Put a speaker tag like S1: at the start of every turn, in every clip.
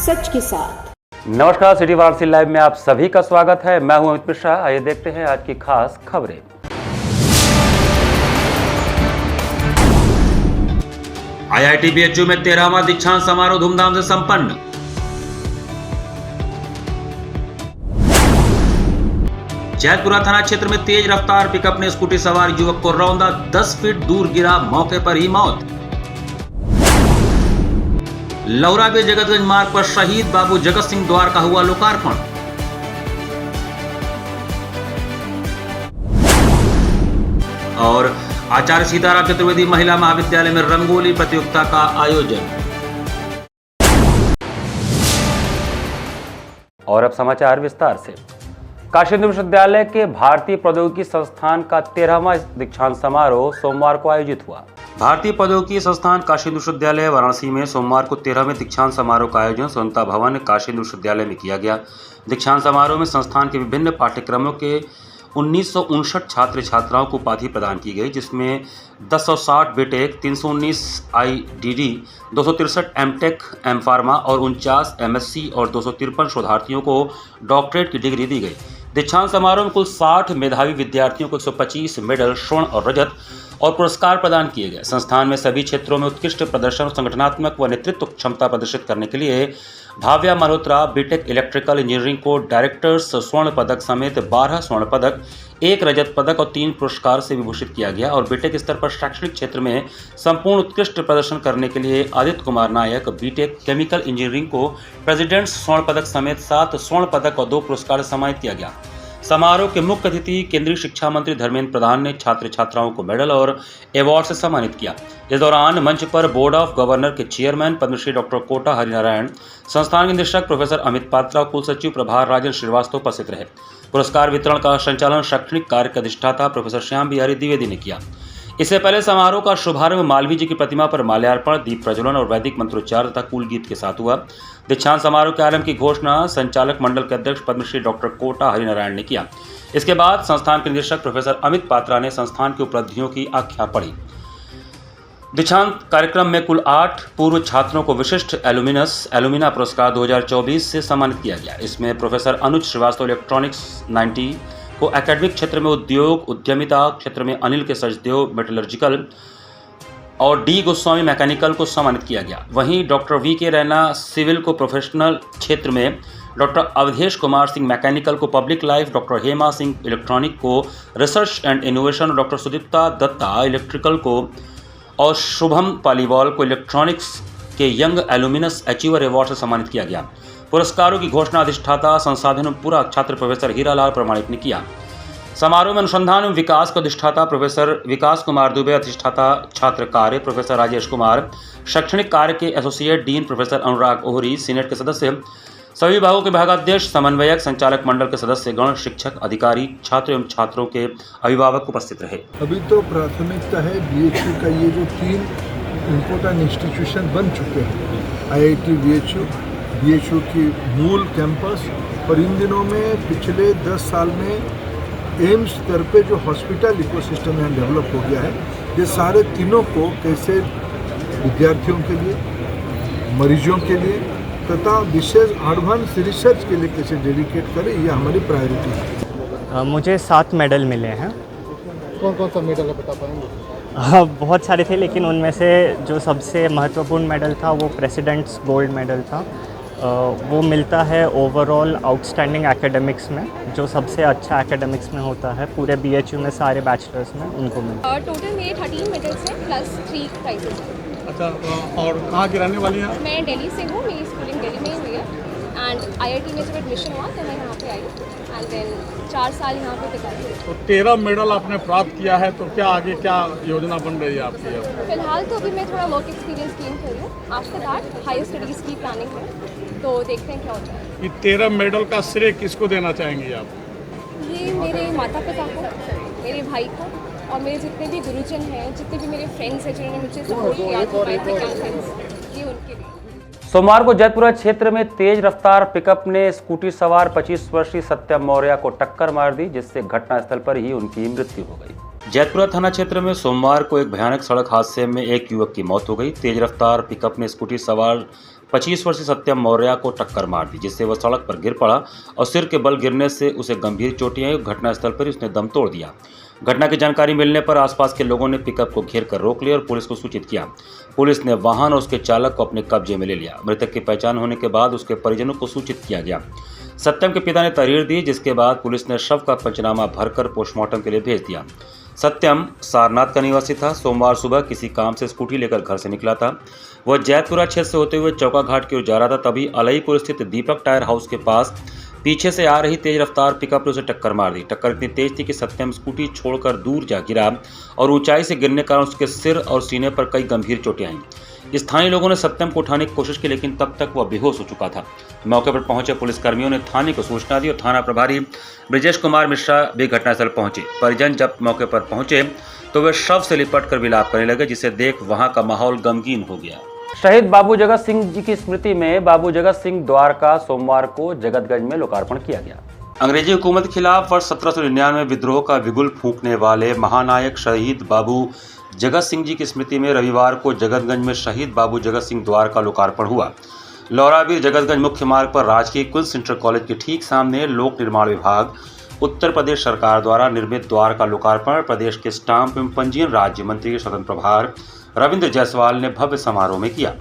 S1: सच के साथ।
S2: नमस्कार, सिटी वाराणसी लाइव में आप सभी का स्वागत है। मैं हूं अमित मिश्रा। आइए देखते हैं आज की खास खबरें।
S3: आईआईटी बीएचयू में 13वां दीक्षांत समारोह धूमधाम से संपन्न। जैतपुरा थाना क्षेत्र में तेज रफ्तार पिकअप ने स्कूटी सवार युवक को रौंदा, 10 फीट दूर गिरा, मौके पर ही मौत। लौराबे जगतगंज मार्ग पर शहीद बाबू जगत सिंह द्वार का हुआ लोकार्पण। और आचार्य सीताराम चतुर्वेदी महिला महाविद्यालय में रंगोली प्रतियोगिता का आयोजन।
S2: और अब समाचार विस्तार से। काशी हिंदू विश्वविद्यालय के भारतीय प्रौद्योगिकी संस्थान का 13वां दीक्षांत समारोह सोमवार को आयोजित हुआ।
S3: भारतीय प्रौद्योगिकी संस्थान काशी हिंदू विश्वविद्यालय वाराणसी में सोमवार को 13वें दीक्षांत समारोह का आयोजन स्वतंत्रता भवन काशी हिंदू विश्वविद्यालय में किया गया। दीक्षांत समारोह में संस्थान के विभिन्न पाठ्यक्रमों के 1959 छात्र छात्राओं को उपाधि प्रदान की गई, जिसमें 1060 BTech, 319 IDD, 263 MTech, M pharma और 49 एमएससी और 253 शोधार्थियों को डॉक्टरेट की डिग्री दी गई। दीक्षांत समारोह में कुल 60 मेधावी विद्यार्थियों को 125 मेडल, स्वर्ण और रजत और पुरस्कार प्रदान किए गए। संस्थान में सभी क्षेत्रों में उत्कृष्ट प्रदर्शन, संगठनात्मक व नेतृत्व क्षमता प्रदर्शित करने के लिए Bhavya Malhotra BTech electrical engineering को डायरेक्टर्स स्वर्ण पदक समेत 12 स्वर्ण पदक, 1 रजत पदक और 3 पुरस्कार से विभूषित किया गया। और बीटेक स्तर पर शैक्षणिक क्षेत्र में संपूर्ण उत्कृष्ट प्रदर्शन करने के लिए Aditya Kumar Nayak BTech chemical engineering को प्रेसिडेंट्स स्वर्ण पदक समेत 7 स्वर्ण पदक और 2 पुरस्कार से सम्मानित किया गया। समारोह के मुख्य अतिथि केंद्रीय शिक्षा मंत्री धर्मेंद्र प्रधान ने छात्र छात्राओं को मेडल और अवार्ड से सम्मानित किया। इस दौरान मंच पर बोर्ड ऑफ गवर्नर के चेयरमैन पद्मश्री डॉक्टर कोटा हरिनारायण, संस्थान के निदेशक प्रोफेसर अमित पात्रा, कुल सचिव प्रभार राजन श्रीवास्तव उपस्थित रहे। पुरस्कार वितरण का संचालन शैक्षणिक कार्य के अधिष्ठाता प्रोफेसर श्याम बिहारी द्विवेदी ने किया। इससे पहले समारोह का शुभारंभ मालवीय जी की प्रतिमा पर माल्यार्पण, दीप प्रज्वलन और वैदिक मंत्रोच्चार तथा कूल गीत के साथ हुआ। दीक्षांत समारोह के आरंभ की घोषणा संचालक मंडल के अध्यक्ष पद्मश्री डॉक्टर कोटा हरिनारायण ने किया। इसके बाद संस्थान के निदेशक प्रोफेसर अमित पात्रा ने संस्थान की उपलब्धियों की आख्या पढ़ी। दीक्षांत कार्यक्रम में कुल 8 पूर्व छात्रों को विशिष्ट एलुमिना पुरस्कार 2024 से सम्मानित किया गया। इसमें प्रोफेसर अनुज श्रीवास्तव इलेक्ट्रॉनिक्स 90 को एकेडमिक क्षेत्र में उद्योग उद्यमिता क्षेत्र में अनिल के सचदेव मेटलर्जिकल और डी गोस्वामी मैकेनिकल को सम्मानित किया गया। वहीं डॉक्टर वी के रैना सिविल को प्रोफेशनल क्षेत्र में, डॉक्टर अवधेश कुमार सिंह मैकेनिकल को public life, doctor Hema Singh electronic को research and innovation, doctor Sudipta Datta electrical को और शुभम पालीवाल को इलेक्ट्रॉनिक्स के यंग एल्यूमिनस अचीवर अवार्ड से सम्मानित किया गया। पुरस्कारों की घोषणा अधिष्ठाता संसाधन पूरा छात्र प्रोफेसर हीरालाल प्रमाणिक ने किया। समारोह में अनुसंधान एवं विकास को अधिष्ठाता प्रोफेसर विकास कुमार दुबे, अधिष्ठाता छात्र कार्य प्रोफेसर राजेश कुमार, शैक्षणिक कार्य के एसोसिएट डीन प्रोफेसर अनुराग ओहरी, सीनेट के सदस्य, सभी विभागों के विभागाध्यक्ष, समन्वयक, संचालक मंडल के सदस्य गण, शिक्षक, अधिकारी, छात्र एवं छात्रों के अभिभावक उपस्थित रहे।
S4: अभी तो प्राथमिकता है बीएचयू का, ये जो 3 इम्पोर्टेंट इंस्टीट्यूशन बन चुके हैं, आईआईटी बीएचयू की मूल कैंपस, और इन दिनों में पिछले 10 साल में एम्स स्तर पे जो हॉस्पिटल इकोसिस्टम यहाँ डेवलप हो गया है, ये सारे तीनों को कैसे विद्यार्थियों के लिए, मरीजों के लिए तथा विशेष एडवांस रिसर्च के लिए कैसे डेडिकेट करें, ये हमारी प्रायोरिटी है।
S5: मुझे 7 मेडल मिले हैं।
S4: कौन कौन सा मेडल है बता पाएंगे?
S5: बहुत सारे थे, लेकिन उनमें से जो सबसे महत्वपूर्ण मेडल था वो प्रेसिडेंट्स गोल्ड मेडल था। वो मिलता है ओवरऑल आउटस्टैंडिंग एकेडमिक्स में, जो सबसे अच्छा एकेडमिक्स में होता है पूरे बीएचयू में, सारे बैचलर्स में उनको मिलता है।
S6: टोटल मेरे 13 मेडल्स हैं प्लस 3 प्राइजेस हैं।
S4: अच्छा, और कहाँ की रहने वाली हैं?
S6: मैं दिल्ली से हूँ, मेरी स्कूलिंग दिल्ली में ही हुई है एंड आईआईटी में जब एडमिशन हुआ तो मैं यहाँ पे आई एंड देन 4 साल यहाँ पे टिकाई।
S4: तो 13 मेडल आपने प्राप्त किया है, तो क्या आगे क्या योजना बन रही है आपकी? अब
S6: फिलहाल तो अभी मैं थोड़ा वर्क एक्सपीरियंस गेन कर रही हूँ। आफ्टर दैट हायर स्टडीज़ की प्लानिंग है, तो देखते हैं क्या होता है।
S4: ये 13 मेडल का श्रेय किसको देना चाहेंगे आप?
S6: ये मेरे माता पिता को, मेरे भाई को और मेरे जितने भी गुरुजन हैं, जितने भी मेरे फ्रेंड्स हैं जिन्होंने मुझे सपोर्ट किया था ये उनके लिए।
S2: सोमवार को जैतपुरा क्षेत्र में तेज रफ्तार पिकअप ने स्कूटी सवार 25 वर्षीय सत्यम मौर्य को टक्कर मार दी, जिससे घटनास्थल पर ही उनकी मृत्यु हो गई।
S3: जैतपुरा थाना क्षेत्र में सोमवार को एक भयानक सड़क हादसे में एक युवक की मौत हो गई। तेज रफ्तार पिकअप ने स्कूटी सवार 25 वर्षीय सत्यम मौर्य को टक्कर मार दी, जिससे वह सड़क पर गिर पड़ा और सिर के बल गिरने से उसे गंभीर चोटें आई। घटनास्थल पर ही उसने दम तोड़ दिया। घटना की जानकारी मिलने पर आसपास के लोगों ने पिकअप को घेर कर रोक लिया और पुलिस को सूचित किया। पुलिस ने वाहन और उसके चालक को अपने कब्जे में ले लिया। मृतक की पहचान होने के बाद उसके परिजनों को सूचित किया गया। सत्यम के पिता ने तहरीर दी, जिसके बाद पुलिस ने शव का पंचनामा भरकर पोस्टमार्टम के लिए भेज दिया। सत्यम सारनाथ का निवासी था। सोमवार सुबह किसी काम से स्कूटी लेकर घर से निकला था। वह जैतपुरा क्षेत्र से होते हुए चौका घाट की ओर जा रहा था। तभी अलईपुर स्थित दीपक टायर हाउस के पास पीछे से आ रही तेज रफ्तार पिकअप ने उसे टक्कर मार दी। टक्कर इतनी तेज थी कि सत्यम स्कूटी छोड़कर दूर जा गिरा और ऊंचाई से गिरने के कारण उसके सिर और सीने पर कई गंभीर चोटें आईं। स्थानीय लोगों ने सत्यम को उठाने की कोशिश की, लेकिन तब तक वह बेहोश हो चुका था। मौके पर पहुंचे पुलिसकर्मियों ने थाने को सूचना दी और थाना प्रभारी ब्रजेश कुमार मिश्रा भी घटनास्थल पहुंचे। परिजन जब मौके पर पहुंचे तो वे शव से लिपट कर विलाप करने लगे, जिसे देख वहां का माहौल गमगीन हो गया।
S2: शहीद बाबू जगत सिंह जी की स्मृति में बाबू जगत सिंह द्वार का सोमवार को जगतगंज में लोकार्पण किया गया।
S3: अंग्रेजी हुकूमत के खिलाफ वर्ष 1799 विद्रोह का बिगुल फूंकने वाले महानायक शहीद बाबू जगत सिंह जी की स्मृति में रविवार को जगतगंज में शहीद बाबू जगत सिंह द्वार का लोकार्पण हुआ। लौराबीर जगतगंज मुख्य मार्ग पर राजकीय क्वींस इंटर कॉलेज के ठीक सामने लोक निर्माण विभाग उत्तर प्रदेश सरकार द्वारा निर्मित द्वार का लोकार्पण प्रदेश के स्टाम्प एवं पंजीयन राज्य मंत्री स्वतंत्र प्रभार रविंद्र जायसवाल ने भव्य समारोह में किया।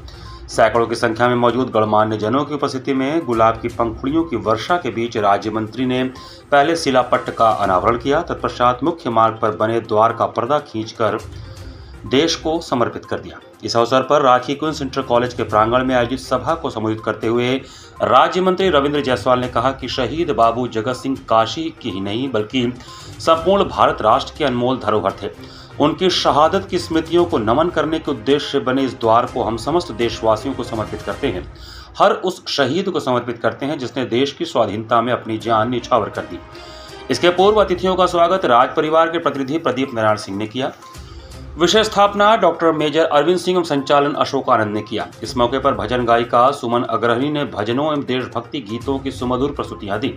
S3: सैकड़ों की संख्या में मौजूद गणमान्य जनों की उपस्थिति में गुलाब की पंखुड़ियों की वर्षा के बीच राज्य मंत्री ने पहले शिलापट्ट का अनावरण किया। तत्पश्चात मुख्य मार्ग पर बने द्वार का पर्दा खींचकर देश को समर्पित कर दिया। इस अवसर पर राजकीय क्वींस इंटर कॉलेज के प्रांगण में आयोजित सभा को संबोधित करते हुए राज्य मंत्री रविंद्र जायसवाल ने कहा कि शहीद बाबू जगत सिंह काशी की ही नहीं बल्कि संपूर्ण भारत राष्ट्र के अनमोल धरोहर थे। उनकी शहादत की स्मृतियों को नमन करने के उद्देश्य से बने इस द्वार को हम समस्त देशवासियों को समर्पित करते हैं। हर उस शहीद को समर्पित करते हैं जिसने देश की स्वाधीनता में अपनी जान न्यौछावर कर दी। इसके पूर्व अतिथियों का स्वागत राज परिवार के प्रतिनिधि प्रदीप नारायण सिंह ने किया। विषय स्थापना डॉक्टर मेजर अरविंद सिंह एवं संचालन अशोक आनंद ने किया। इस मौके पर भजन गायिका सुमन अग्रहणी ने भजनों एवं देशभक्ति गीतों की सुमधुर प्रस्तुतियां दी।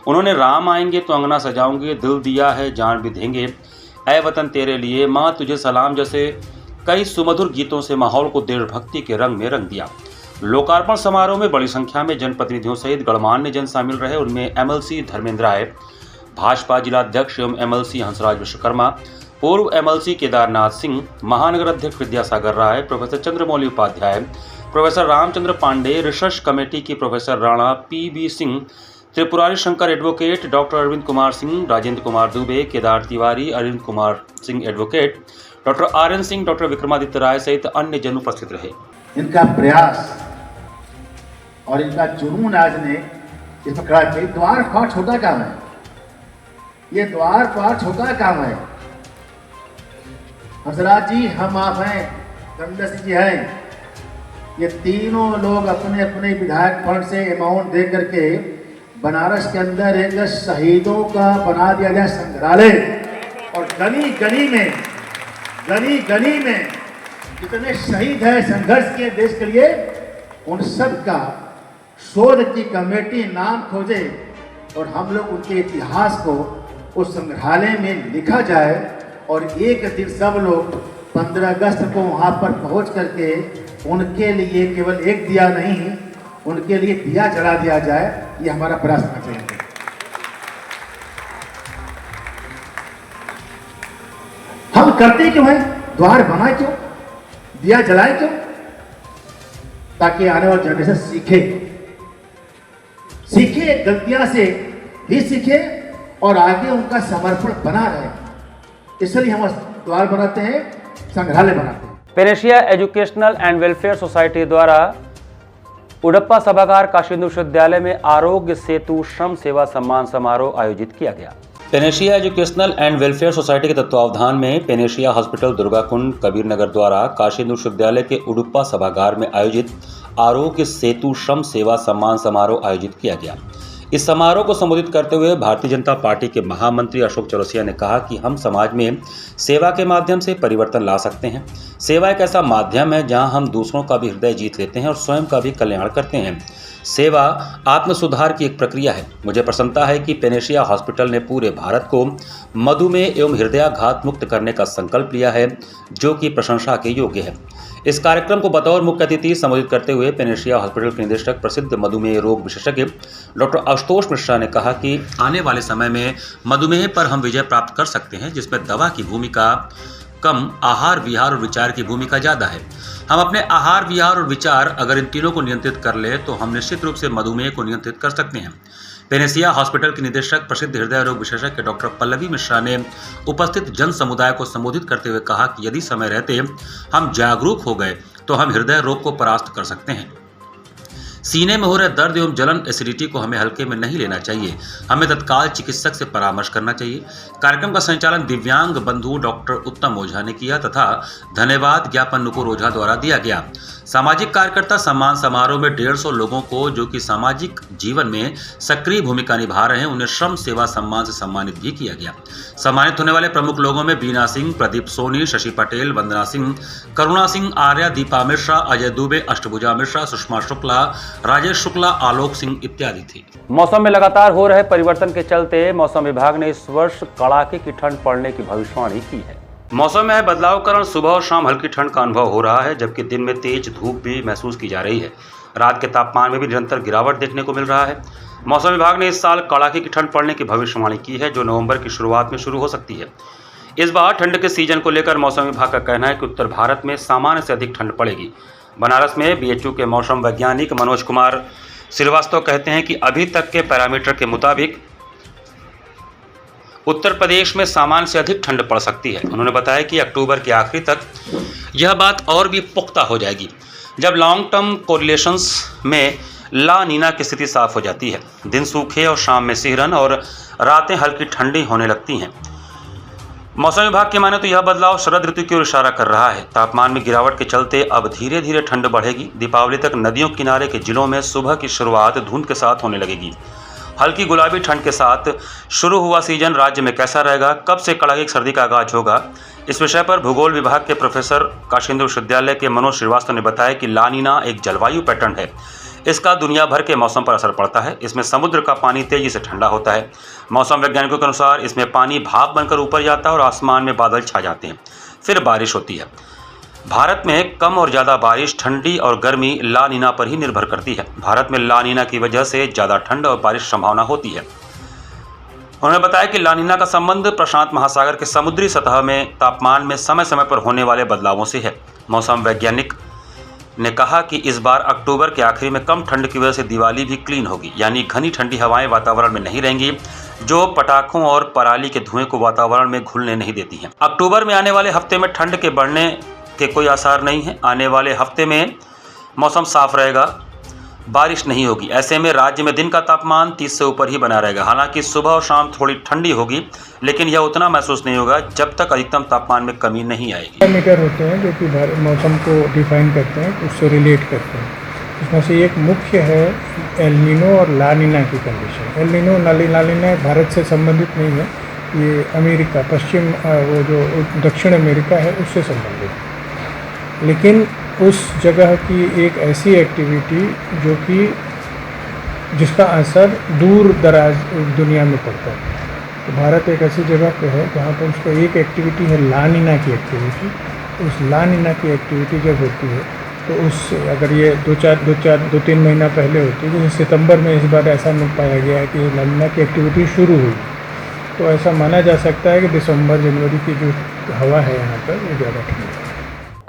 S3: उन्होंने राम आएंगे तो अंगना सजाऊंगे, दिल दिया है जान भी देंगे, ऐ वतन तेरे लिए, माँ तुझे सलाम जैसे कई सुमधुर गीतों से माहौल को देशभक्ति के रंग में रंग दिया। लोकार्पण समारोह में बड़ी संख्या में जनप्रतिनिधियों सहित गणमान्य जन शामिल रहे। उनमें MLC धर्मेंद्र राय, भाजपा जिलाध्यक्ष एवं MLC हंसराज विश्वकर्मा, पूर्व MLC केदारनाथ सिंह, महानगर अध्यक्ष Vidyasagar Rai, professor Chandramouli Upadhyay, professor Ramchandra Pandey, research committee की professor Rana PB Singh, Tripurari Shankar advocate, doctor Arvind Kumar Singh, Rajendra Kumar Dubey, Kedar Tiwari, Arvind Kumar Singh advocate, doctor RN Singh, doctor Vikramaditya Rai सहित अन्य जन उपस्थित रहे।
S1: इनका प्रयास और इनका जुनून आज ने इस पर खड़ा किया। द्वार पार छोटा काम है, ये द्वार पार छोटा काम है। हंसराज जी, हम आप हैं, कंदस जी हैं, ये तीनों लोग अपने अपने विधायक फंड से अमाउंट दे करके बनारस के अंदर एक शहीदों का बना दिया गया संग्रहालय और गली गली में जितने शहीद हैं संघर्ष किए देश के लिए, उन सब का शोध की कमेटी नाम खोजे और हम लोग उनके इतिहास को उस संग्रहालय में लिखा जाए और एक दिन सब लोग 15 अगस्त को वहाँ पर पहुँच करके उनके लिए केवल एक दिया नहीं, उनके लिए दिया जला दिया जाए। ये हमारा प्रयास होना चाहिए। हम करते क्यों हैं? द्वार बनाए क्यों, दिया जलाए क्यों? ताकि आने वाली जनरेशन सीखे, गलतियां से भी सीखे और आगे उनका समर्पण बना रहे। इसलिए हम द्वार बनाते हैं, संग्रहालय बनाते हैं।
S2: Panacea educational and welfare society द्वारा उडप्पा सभागार काशी हिंदू विश्वविद्यालय में आरोग्य सेतु श्रम सेवा सम्मान समारोह आयोजित किया गया।
S3: Panacea educational and welfare society के तत्वावधान में पेनेशिया हॉस्पिटल दुर्गाकुंड कबीर नगर द्वारा काशी हिंदू विश्वविद्यालय के उडुप्पा सभागार में आयोजित आरोग्य सेतु श्रम सेवा सम्मान समारोह आयोजित किया गया। इस समारोह को संबोधित करते हुए भारतीय जनता पार्टी के महामंत्री अशोक चौरसिया ने कहा कि हम समाज में सेवा के माध्यम से परिवर्तन ला सकते हैं। सेवा एक ऐसा माध्यम है जहां हम दूसरों का भी हृदय जीत लेते हैं और स्वयं का भी कल्याण करते हैं। सेवा आत्म सुधार की एक प्रक्रिया है। मुझे प्रसन्नता है कि पेनेशिया हॉस्पिटल ने पूरे भारत को मधुमेह एवं हृदयाघात मुक्त करने का संकल्प लिया है, जो कि प्रशंसा के योग्य है। इस कार्यक्रम को बतौर मुख्य अतिथि संबोधित करते हुए पेनेशिया हॉस्पिटल के निदेशक प्रसिद्ध मधुमेह रोग विशेषज्ञ डॉक्टर आशुतोष मिश्रा ने कहा कि आने वाले समय में मधुमेह पर हम विजय प्राप्त कर सकते हैं, जिसमें दवा की भूमिका कम, आहार विहार और विचार की भूमिका ज़्यादा है। हम अपने आहार विहार और विचार अगर इन तीनों को नियंत्रित कर ले तो हम निश्चित रूप से मधुमेह को नियंत्रित कर सकते हैं। पेनेशिया हॉस्पिटल के निदेशक प्रसिद्ध हृदय रोग विशेषज्ञ डॉक्टर पल्लवी मिश्रा ने उपस्थित जन समुदाय को संबोधित करते हुए कहा कि यदि समय रहते हम जागरूक हो गए तो हम हृदय रोग को परास्त कर सकते हैं। सीने में हो रहे दर्द एवं जलन, एसिडिटी को हमें हल्के में नहीं लेना चाहिए। हमें तत्काल चिकित्सक से परामर्श करना चाहिए। कार्यक्रम का संचालन दिव्यांग बंधु डॉक्टर उत्तम ओझा ने किया तथा धन्यवाद ज्ञापन नुपुर ओझा द्वारा दिया गया। सामाजिक कार्यकर्ता सम्मान समारोह में 150 लोगों को जो कि सामाजिक जीवन में सक्रिय भूमिका निभा रहे हैं, उन्हें श्रम सेवा सम्मान से सम्मानित भी किया गया। सम्मानित होने वाले प्रमुख लोगों में बीना सिंह, प्रदीप सोनी, शशि पटेल, वंदना सिंह, करुणा सिंह आर्या, दीपा मिश्रा, अजय दुबे, अष्टभुजा मिश्रा, सुषमा शुक्ला, राजेश शुक्ला, आलोक सिंह इत्यादि थी।
S2: मौसम में लगातार हो रहे परिवर्तन के चलते मौसम विभाग ने इस वर्ष कड़ाके की ठंड पड़ने की भविष्यवाणी की है।
S3: मौसम में बदलाव के कारण सुबह और शाम हल्की ठंड का अनुभव हो रहा है, जबकि दिन में तेज धूप भी महसूस की जा रही है। रात के तापमान में भी निरंतर गिरावट देखने को मिल रहा है। मौसम विभाग ने इस साल कड़ाके की ठंड पड़ने की भविष्यवाणी की है, जो नवंबर की शुरुआत में शुरू हो सकती है। इस बार ठंड के सीजन को लेकर मौसम विभाग का कहना है कि उत्तर भारत में सामान्य से अधिक ठंड पड़ेगी। बनारस में बीएचयू के मौसम वैज्ञानिक मनोज कुमार श्रीवास्तव कहते हैं कि अभी तक के पैरामीटर के मुताबिक उत्तर प्रदेश में सामान्य से अधिक ठंड पड़ सकती है। उन्होंने बताया कि अक्टूबर के आखिरी तक यह बात और भी पुख्ता हो जाएगी, जब लॉन्ग टर्म कोरिलेशंस में ला नीना की स्थिति साफ हो जाती है। दिन सूखे और शाम में सिहरन और रातें हल्की ठंडी होने लगती हैं। मौसम विभाग की माने तो यह बदलाव शरद ऋतु की ओर इशारा कर रहा है। तापमान में गिरावट के चलते अब धीरे धीरे ठंड बढ़ेगी। दीपावली तक नदियों किनारे के जिलों में सुबह की शुरुआत धुंध के साथ होने लगेगी। हल्की गुलाबी ठंड के साथ शुरू हुआ सीजन राज्य में कैसा रहेगा, कब से कड़ाके की सर्दी का आगाज होगा, इस विषय पर भूगोल विभाग के प्रोफेसर काशीन्द्र विश्वविद्यालय के मनोज श्रीवास्तव ने बताया कि ला नीना एक जलवायु पैटर्न है। इसका दुनिया भर के मौसम पर असर पड़ता है। इसमें समुद्र का पानी तेजी से ठंडा होता है। मौसम वैज्ञानिकों के अनुसार इसमें पानी भाप बनकर ऊपर जाता है और आसमान में बादल छा जाते हैं, फिर बारिश होती है। भारत में कम और ज़्यादा बारिश, ठंडी और गर्मी ला नीना पर ही निर्भर करती है। भारत में ला नीना की वजह से ज़्यादा ठंड और बारिश संभावना होती है। उन्होंने बताया कि ला नीना का संबंध प्रशांत महासागर के समुद्री सतह में तापमान में समय समय पर होने वाले बदलावों से है। मौसम वैज्ञानिक ने कहा कि इस बार अक्टूबर के आखिरी में कम ठंड की वजह से दिवाली भी क्लीन होगी, यानी घनी ठंडी हवाएं वातावरण में नहीं रहेंगी, जो पटाखों और पराली के धुएं को वातावरण में घुलने नहीं देती हैं। अक्टूबर में आने वाले हफ्ते में ठंड के बढ़ने के कोई आसार नहीं है। आने वाले हफ्ते में मौसम साफ रहेगा, बारिश नहीं होगी। ऐसे में राज्य में दिन का तापमान 30 से ऊपर ही बना रहेगा। हालांकि सुबह और शाम थोड़ी ठंडी होगी, लेकिन यह उतना महसूस नहीं होगा जब तक अधिकतम तापमान में कमी नहीं आएगी।
S7: पैरामीटर होते हैं जो कि मौसम को डिफाइन करते हैं, उससे रिलेट करते हैं। इसमें से एक मुख्य है एल नीनो और ला नीना की कंडीशन। एल नीनो ला नीना भारत से संबंधित नहीं है, ये अमेरिका, पश्चिम वो जो दक्षिण अमेरिका है उससे संबंधित है। लेकिन उस जगह की एक ऐसी एक्टिविटी जो कि जिसका असर दूर दराज दुनिया में पड़ता है। तो भारत एक ऐसी जगह पे है जहाँ पर उसको एक एक्टिविटी है ला नीना की एक्टिविटी। उस ला नीना की एक्टिविटी जब होती है तो उस अगर ये दो तीन महीना पहले होती है, जैसे सितंबर में इस बार ऐसा पाया गया है कि ला नीना की एक्टिविटी शुरू हुई, तो ऐसा माना जा सकता है कि दिसंबर जनवरी की जो हवा है यहाँ पर वो ज़्यादा ठंडी है।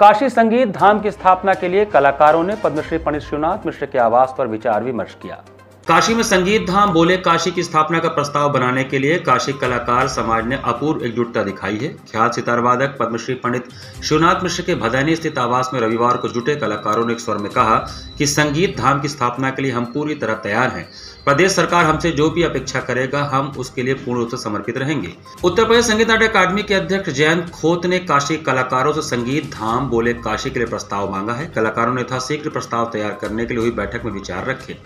S2: काशी संगीत धाम की स्थापना के लिए कलाकारों ने पद्मश्री पंडित शिवनाथ मिश्र के आवास पर विचार विमर्श किया।
S3: काशी में संगीत धाम बोले काशी की स्थापना का प्रस्ताव बनाने के लिए काशी कलाकार समाज ने अपूर्व एकजुटता दिखाई है। ख्यात सितार वादक पद्मश्री पंडित शिवनाथ मिश्र के भदैनी स्थित आवास में रविवार को जुटे कलाकारों ने एक स्वर में कहा कि संगीत धाम की स्थापना के लिए हम पूरी तरह तैयार हैं। प्रदेश सरकार हमसे जो भी अपेक्षा करेगा हम उसके लिए पूर्ण रूप से समर्पित रहेंगे। उत्तर प्रदेश संगीत नाट्य अकादमी के अध्यक्ष जयंत खोत ने काशी कलाकारों से संगीत धाम बोले काशी के लिए प्रस्ताव मांगा है। कलाकारों ने यथाशीघ्र प्रस्ताव तैयार करने के लिए हुई बैठक में विचार रखे।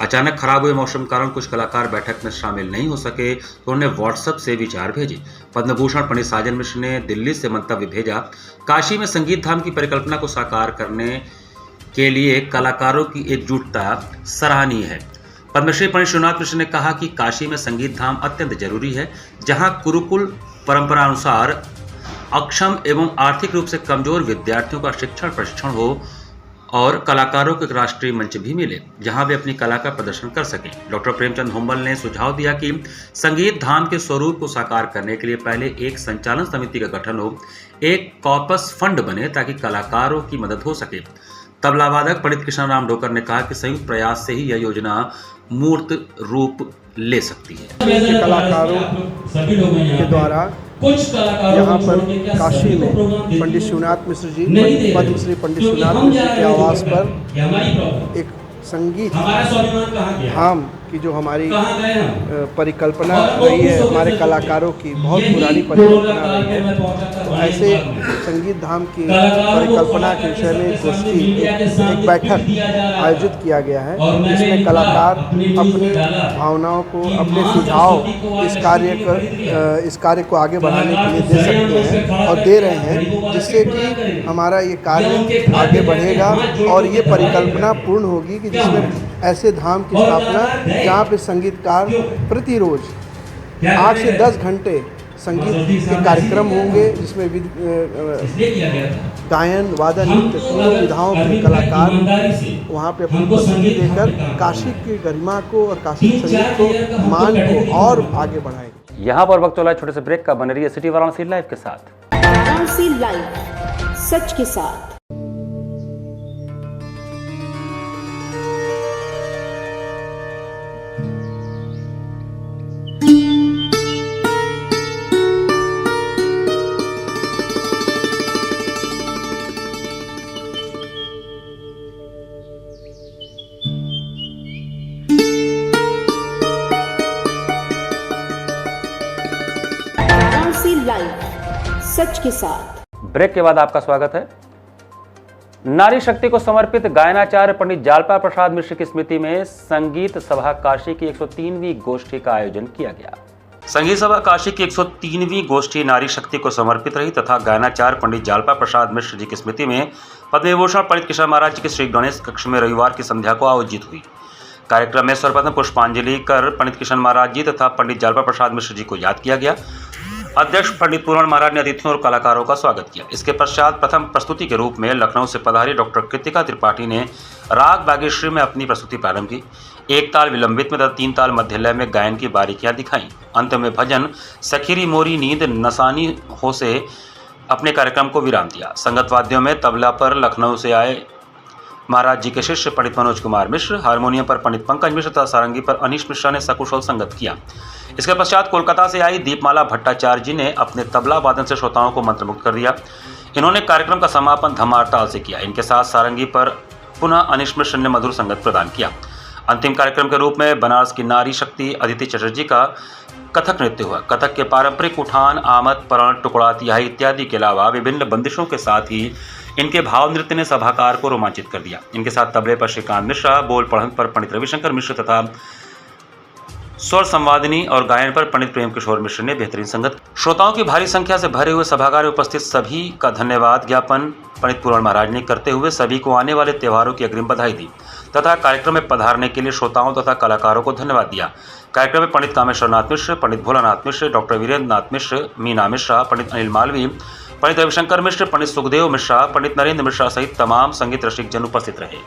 S3: अचानक खराब हुए मौसम के कारण कुछ कलाकार बैठक में शामिल नहीं हो सके तो उन्होंने व्हाट्सएप से विचार भेजे। पद्मभूषण पंडित साजन मिश्र ने दिल्ली से मंतव्य भेजा। काशी में संगीत धाम की परिकल्पना को साकार करने के लिए कलाकारों की एकजुटता सराहनीय है। पद्मश्री पंडित शिवनाथ मिश्र ने कहा कि काशी में संगीत धाम अत्यंत जरूरी है, जहां गुरुकुल परंपरा अनुसार अक्षम एवं आर्थिक रूप से कमजोर विद्यार्थियों का शिक्षण प्रशिक्षण हो और कलाकारों को एक राष्ट्रीय मंच भी मिले, जहां वे अपनी कला का प्रदर्शन कर सकें। डॉक्टर प्रेमचंद हुंबल ने सुझाव दिया कि संगीत धाम के स्वरूप को साकार करने के लिए पहले एक संचालन समिति का गठन हो, एक कॉर्पस फंड बने ताकि कलाकारों की मदद हो सके। तबला वादक पंडित कृष्ण राम डोकर ने कहा कि संयुक्त प्रयास से ही यह योजना मूर्त रूप ले सकती है।
S8: कलाकारों के द्वारा यहाँ पर काशी में पंडित शिवनाथ मिश्र जी, पद्मश्री पंडित शिवनाथ मिश्र के आवास पर एक संगीत धाम की जो हमारी परिकल्पना रही है, हमारे कलाकारों की बहुत पुरानी परिकल्पना रही है, तो ऐसे संगीत धाम की परिकल्पना के विषय में गोष्ठी एक बैठक आयोजित किया गया है, जिसमें कलाकार अपनी भावनाओं को, अपने सुझाव इस कार्य को आगे बढ़ाने के लिए दे सकते हैं और दे रहे हैं, जिससे कि हमारा ये कार्य आगे बढ़ेगा और ये परिकल्पना पूर्ण होगी कि जिसमें ऐसे धाम की स्थापना जहाँ पे संगीतकार प्रतिरोज 8 से 10 घंटे संगीत के कार्यक्रम होंगे, जिसमें गायन, वादन, नृत्य तीनों विधाओं के कलाकार वहाँ पे अपनी प्रस्तुति देकर काशी की गरिमा को और काशी के संगीत को, मान को और आगे बढ़ाएंगे।
S2: यहाँ पर वक्त चला छोटे से ब्रेक का। बन रही है सिटी वाराणसी लाइव के साथ।
S9: वाराणसी लाइव, सच के साथ। लाइव, सच के साथ।
S2: ब्रेक के बाद आपका स्वागत है। नारी शक्ति को समर्पित गायनाचार्य पंडित जालपा प्रसाद मिश्र की स्मृति में संगीत सभा काशी की 103वीं गोष्ठी का आयोजन किया गया।
S3: संगीत सभा काशी की 103वीं गोष्ठी नारी शक्ति को समर्पित रही तथा गायनाचार्य पंडित जालपा प्रसाद मिश्र जी की स्मृति में पद्म विभूषण पंडित किशोर महाराज जी के श्री गणेश कक्ष में रविवार की संध्या को आयोजित हुई। कार्यक्रम में सर्वप्रथम पुष्पांजलि कर पंडित किशन महाराज जी तथा पंडित जालपा प्रसाद मिश्र जी को याद किया गया। अध्यक्ष पंडित पूर्ण महाराज ने अतिथियों और कलाकारों का स्वागत किया। इसके पश्चात प्रथम प्रस्तुति के रूप में लखनऊ से पधारी डॉक्टर कृतिका त्रिपाठी ने राग बागेश्वरी में अपनी प्रस्तुति प्रारंभ की। एक ताल विलंबित में तथा 3 ताल मध्य लय में गायन की बारीकियां दिखाई। अंत में भजन सखीरी मोरी नींद नसानी हो से अपने कार्यक्रम को विराम दिया। संगत वाद्यों में तबला पर लखनऊ से आए महाराज जी के शिष्य पंडित मनोज कुमार मिश्र, हारमोनियम पर पंडित पंकज मिश्र तथा सारंगी पर अनीश मिश्रा ने सकुशल संगत किया। इसके पश्चात कोलकाता से आई दीपमाला भट्टाचार्य जी ने अपने तबला वादन से श्रोताओं को मंत्रमुग्ध कर दिया। इन्होंने कार्यक्रम का समापन धमार ताल से किया। इनके साथ सारंगी पर पुनः अनीश मिश्र ने मधुर संगत प्रदान किया। अंतिम कार्यक्रम के रूप में बनारस की नारी शक्ति अदिति चटर्जी का कथक नृत्य हुआ। कथक के पारंपरिक उठान, आमद, परण, टुकड़ा, तिहाई इत्यादि के अलावा विभिन्न बंदिशों के साथ ही इनके भाव नृत्य ने सभाकार को रोमांचित कर दिया। इनके साथ तबले पर श्रीकांत मिश्रा, बोल पढ़न पर पंडित रविशंकर मिश्र तथा स्वर संवादिनी और गायन पर पंडित प्रेम किशोर मिश्र ने बेहतरीन संगत। श्रोताओं की भारी संख्या से भरे हुए सभागार में उपस्थित सभी का धन्यवाद ज्ञापन पंडित पूर्ण महाराज ने करते हुए सभी को आने वाले त्योहारों की अग्रिम बधाई दी तथा कार्यक्रम में पधारने के लिए श्रोताओं तथा कलाकारों को धन्यवाद दिया। कार्यक्रम में पंडित कामेश्वर नाथ मिश्र, पंडित भोलानाथ मिश्र, डॉक्टर वीरेंद्र नाथ मिश्र, मीना मिश्रा, पंडित अनिल मालवी, पंडित रविशंकर मिश्र, पंडित सुखदेव मिश्रा, पंडित नरेंद्र मिश्रा सहित तमाम संगीत रसिक जन उपस्थित रहे।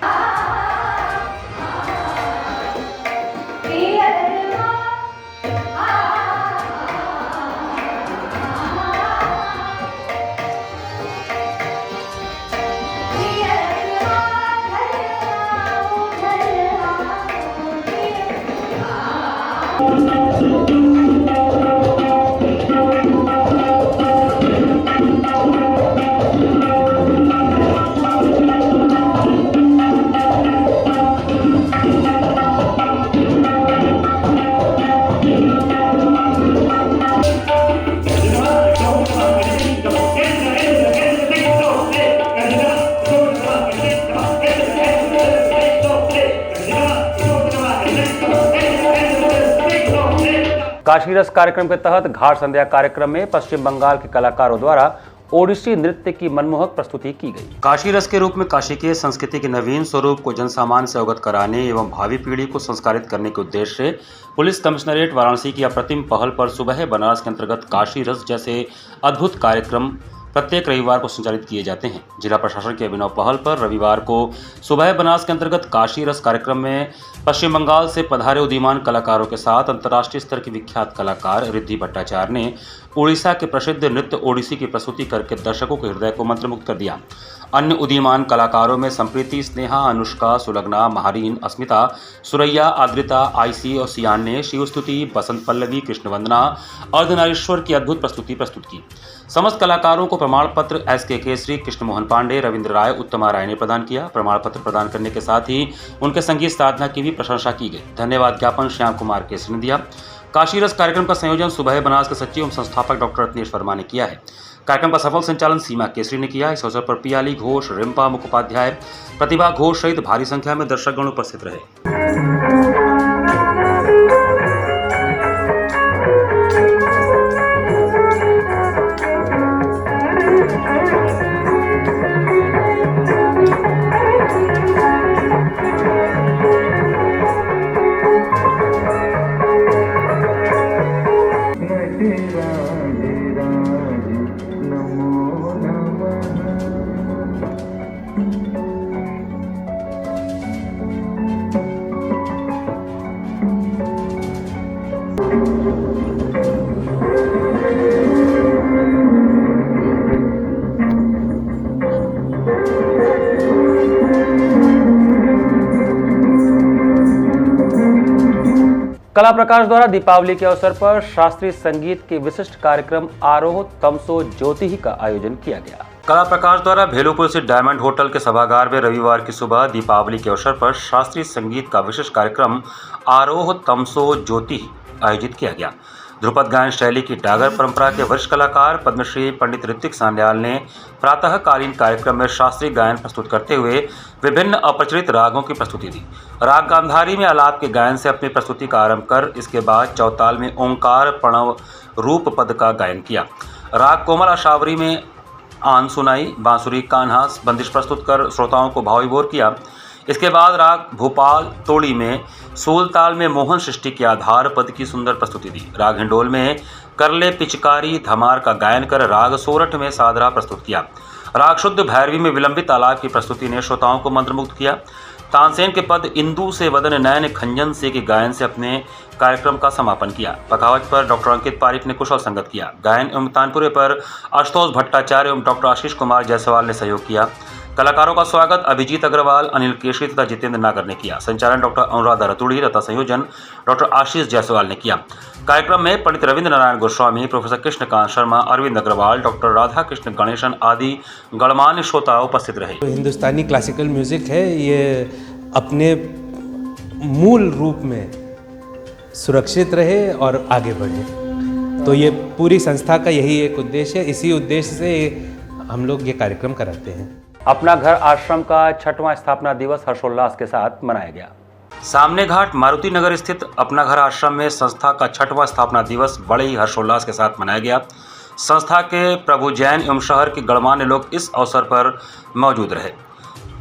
S2: काशी रस कार्यक्रम के तहत घाट संध्या कार्यक्रम में पश्चिम बंगाल के कलाकारों द्वारा ओडिसी नृत्य की मनमोहक प्रस्तुति की गई।
S3: काशी रस के रूप में काशी के संस्कृति के नवीन स्वरूप को जनसामान्य से अवगत कराने एवं भावी पीढ़ी को संस्कारित करने के उद्देश्य से पुलिस कमिश्नरेट वाराणसी की अप्रतिम पहल पर सुबह बनारस के अंतर्गत काशी रस जैसे अद्भुत कार्यक्रम प्रत्येक रविवार को संचालित किए जाते हैं। जिला प्रशासन की अभिनव पहल पर रविवार को सुबह बनारस के अंतर्गत काशी रस कार्यक्रम में पश्चिम बंगाल से पधारे उदीयमान कलाकारों के साथ अंतर्राष्ट्रीय स्तर की विख्यात कलाकार रिद्धि भट्टाचार्य ने उड़ीसा के प्रसिद्ध नृत्य ओडिसी की प्रस्तुति करके दर्शकों के हृदय को मंत्रमुग्ध कर दिया। अन्य उदीयमान कलाकारों में संप्रीति, स्नेहा, अनुष्का, सुलग्ना, महारीन, अस्मिता, सुरैया, आद्रिता, आईसी और सियान ने शिवस्तुति, बसंत पल्लवी, कृष्णवंदना, अर्धनारीश्वर की अद्भुत प्रस्तुति प्रस्तुत की। समस्त कलाकारों को प्रमाण पत्र एसके केसरी, कृष्ण मोहन पांडे, रविंद्र राय, उत्तमा राय ने प्रदान किया। प्रमाण पत्र प्रदान करने के साथ ही उनके संगीत साधना की भी प्रशंसा की गई। धन्यवाद ज्ञापन श्याम कुमार केसरी ने दिया। काशी रस कार्यक्रम का संयोजन सुबह बनारस के सचिव एवं संस्थापक डॉक्टर रत्नेश वर्मा ने किया है। कार्यक्रम का सफल संचालन सीमा केसरी ने किया। इस अवसर पर पियाली घोष, रिम्पा मुखोपाध्याय, प्रतिभा घोष सहित भारी संख्या में दर्शकगण उपस्थित रहे।
S2: कला प्रकाश द्वारा दीपावली के अवसर पर शास्त्रीय संगीत के विशिष्ट कार्यक्रम आरोह तमसो ज्योति का आयोजन किया गया।
S3: कला प्रकाश द्वारा भेलूपुर स्थित डायमंड होटल के सभागार में रविवार की सुबह दीपावली के अवसर पर शास्त्रीय संगीत का विशिष्ट कार्यक्रम आरोह तमसो ज्योति आयोजित किया गया। ध्रुपद गायन शैली की डागर परंपरा के वरिष्ठ कलाकार पद्मश्री पंडित ऋतिक सान्याल ने प्रातःकालीन कार्यक्रम में शास्त्रीय गायन प्रस्तुत करते हुए विभिन्न अपरिचित रागों की प्रस्तुति दी। राग गांधारी में आलाप के गायन से अपनी प्रस्तुति का आरंभ कर इसके बाद चौताल में ओंकार प्रणव रूप पद का गायन किया। राग कोमल आशावरी में आन सुनाई, बांसुरी कान्हा बंदिश प्रस्तुत कर श्रोताओं को भावविभोर किया। इसके बाद राग भोपाल तोड़ी में सोल ताल में मोहन सृष्टि के आधार पद की सुंदर प्रस्तुति दी। राग हिंडोल में करले पिचकारी धमार का गायन कर राग सोरठ में सादरा प्रस्तुत किया। राग शुद्ध भैरवी में विलंबित आलाप की प्रस्तुति ने श्रोताओं को मंत्रमुग्ध किया। तानसेन के पद इंदु से वदन नयन खंजन से के गायन से अपने कार्यक्रम का समापन किया। पखावज पर डॉक्टर अंकित पारिक ने कुशल संगत किया। गायन एवं तानपुरे पर आशुतोष भट्टाचार्य एवं डॉक्टर आशीष कुमार जायसवाल ने सहयोग किया। कलाकारों का स्वागत अभिजीत अग्रवाल, अनिल केशरी तथा जितेंद्र नागर ने किया। संचालन डॉक्टर अनुराधा रतुड़ी तथा संयोजन डॉक्टर आशीष जायसवाल ने किया। कार्यक्रम में पंडित रविंद्र नारायण गोस्वामी, प्रोफेसर कृष्णकांत शर्मा, अरविंद अग्रवाल, डॉक्टर राधा कृष्ण गणेशन आदि गणमान्य श्रोता उपस्थित रहे।
S10: हिंदुस्तानी क्लासिकल म्यूजिक है, ये अपने मूल रूप में सुरक्षित रहे और आगे बढ़े, तो ये पूरी संस्था का यही एक उद्देश्य है। इसी उद्देश्य से हम लोग ये कार्यक्रम कराते हैं।
S2: अपना घर आश्रम का 6वां स्थापना दिवस हर्षोल्लास के साथ मनाया गया।
S3: सामने घाट मारुति नगर स्थित अपना घर आश्रम में संस्था का 6वां स्थापना दिवस बड़े ही हर्षोल्लास के साथ मनाया गया। संस्था के प्रभु जैन एवं शहर के गणमान्य लोग इस अवसर पर मौजूद रहे।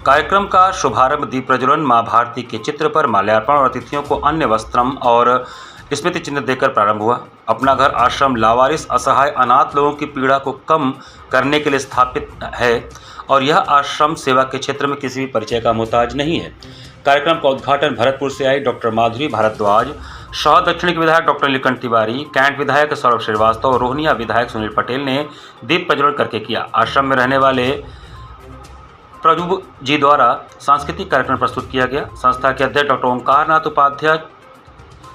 S3: कार्यक्रम का शुभारंभ दीप प्रज्वलन, मां भारती के चित्र पर माल्यार्पण और अतिथियों को अन्य वस्त्रम और स्मृति चिन्ह देकर प्रारंभ हुआ। अपना घर आश्रम लावारिस, असहाय, अनाथ लोगों की पीड़ा को कम करने के लिए स्थापित है और यह आश्रम सेवा के क्षेत्र में किसी भी परिचय का मोहताज नहीं है। कार्यक्रम का उद्घाटन भरतपुर से आई डॉक्टर माधुरी भारद्वाज, शहर दक्षिण के विधायक डॉक्टर नीलकंठ तिवारी, कैंट विधायक सौरभ श्रीवास्तव और रोहनिया विधायक सुनील पटेल ने दीप प्रज्वलन करके किया। आश्रम में रहने वाले प्रभु जी द्वारा सांस्कृतिक कार्यक्रम प्रस्तुत किया गया। संस्था के अध्यक्ष डॉक्टर ओंकार नाथ उपाध्याय,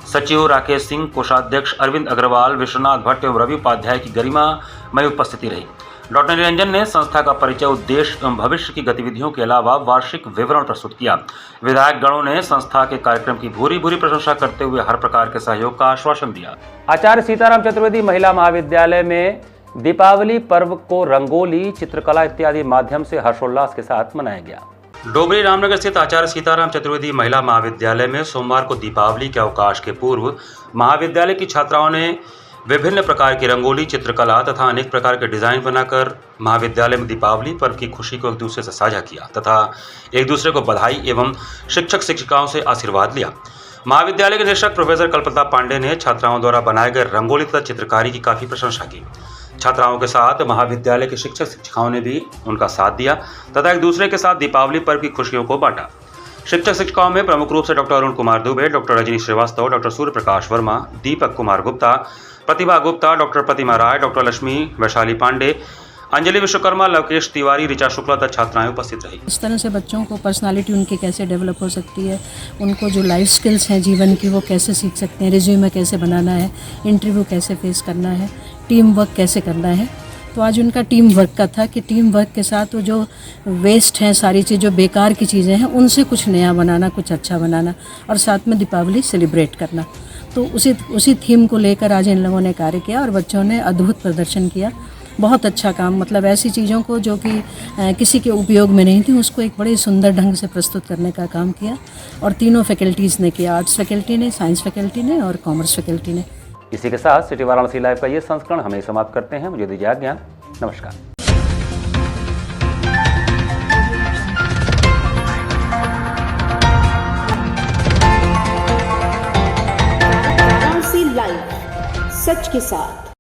S3: सचिव राकेश सिंह, कोषाध्यक्ष अरविंद अग्रवाल, विश्वनाथ भट्ट एवं रवि उपाध्याय की गरिमामय उपस्थिति रही। डॉक्टर निरंजन ने संस्था का परिचय, उद्देश्य एवं भविष्य की गतिविधियों के अलावा वार्षिक विवरण प्रस्तुत किया। विधायक गणों ने संस्था के कार्यक्रम की भूरी भूरी प्रशंसा करते हुए हर प्रकार के सहयोग का आश्वासन दिया।
S2: आचार्य सीताराम चतुर्वेदी महिला महाविद्यालय में दीपावली पर्व को रंगोली, चित्रकला इत्यादि माध्यम से हर्षोल्लास के साथ मनाया गया।
S3: डोबरी रामनगर स्थित आचार्य सीताराम चतुर्वेदी महिला महाविद्यालय में सोमवार को दीपावली के अवकाश के पूर्व महाविद्यालय की छात्राओं ने विभिन्न प्रकार की रंगोली, चित्रकला तथा अनेक प्रकार के डिजाइन बनाकर महाविद्यालय में दीपावली पर्व की खुशी को एक दूसरे से साझा किया तथा एक दूसरे को बधाई एवं शिक्षक शिक्षिकाओं से आशीर्वाद लिया। महाविद्यालय के निदेशक प्रोफेसर कल्पना पांडे ने छात्राओं द्वारा बनाए गए रंगोली तथा चित्रकारी की काफी प्रशंसा की। छात्राओं के साथ महाविद्यालय के शिक्षक शिक्षिकाओं ने भी उनका साथ दिया तथा एक दूसरे के साथ दीपावली पर्व की खुशियों को बांटा। शिक्षक शिक्षिकाओं में प्रमुख रूप से doctor Arun Kumar Dubey, doctor Rajni Srivastava, doctor Surya Prakash Verma, Deepak Kumar Gupta, Pratibha Gupta, doctor Pratima Rai, doctor Lakshmi, Vaishali Pandey, Anjali Vishwakarma, Lavkesh Tiwari, Richa Shukla तथा छात्राएं उपस्थित रही।
S11: इस तरह से बच्चों को पर्सनालिटी उनकी कैसे डेवलप हो सकती है, उनको जो लाइफ स्किल्स हैं जीवन की वो कैसे सीख सकते हैं, रिज्यूमे कैसे बनाना है, इंटरव्यू कैसे फेस करना है, टीम वर्क कैसे करना है। तो आज उनका टीम वर्क का था कि टीम वर्क के साथ वो जो वेस्ट हैं, सारी चीज़ जो बेकार की चीज़ें हैं उनसे कुछ नया बनाना, कुछ अच्छा बनाना और साथ में दीपावली सेलिब्रेट करना। तो उसी थीम को लेकर आज इन लोगों ने कार्य किया और बच्चों ने अद्भुत प्रदर्शन किया। बहुत अच्छा काम, मतलब ऐसी चीज़ों को जो कि किसी के उपयोग में नहीं थी उसको एक बड़े सुंदर ढंग से प्रस्तुत करने का काम किया और तीनों फैकल्टीज़ ने किया, आर्ट्स फैकल्टी ने, साइंस फैकल्टी ने और कॉमर्स फैकल्टी ने।
S2: इसी के साथ सिटी वाराणसी लाइव का ये संस्करण हमें समाप्त करते हैं। मुझे दीजिए आज्ञा, नमस्कार।
S9: वाराणसी लाइव, सच के साथ।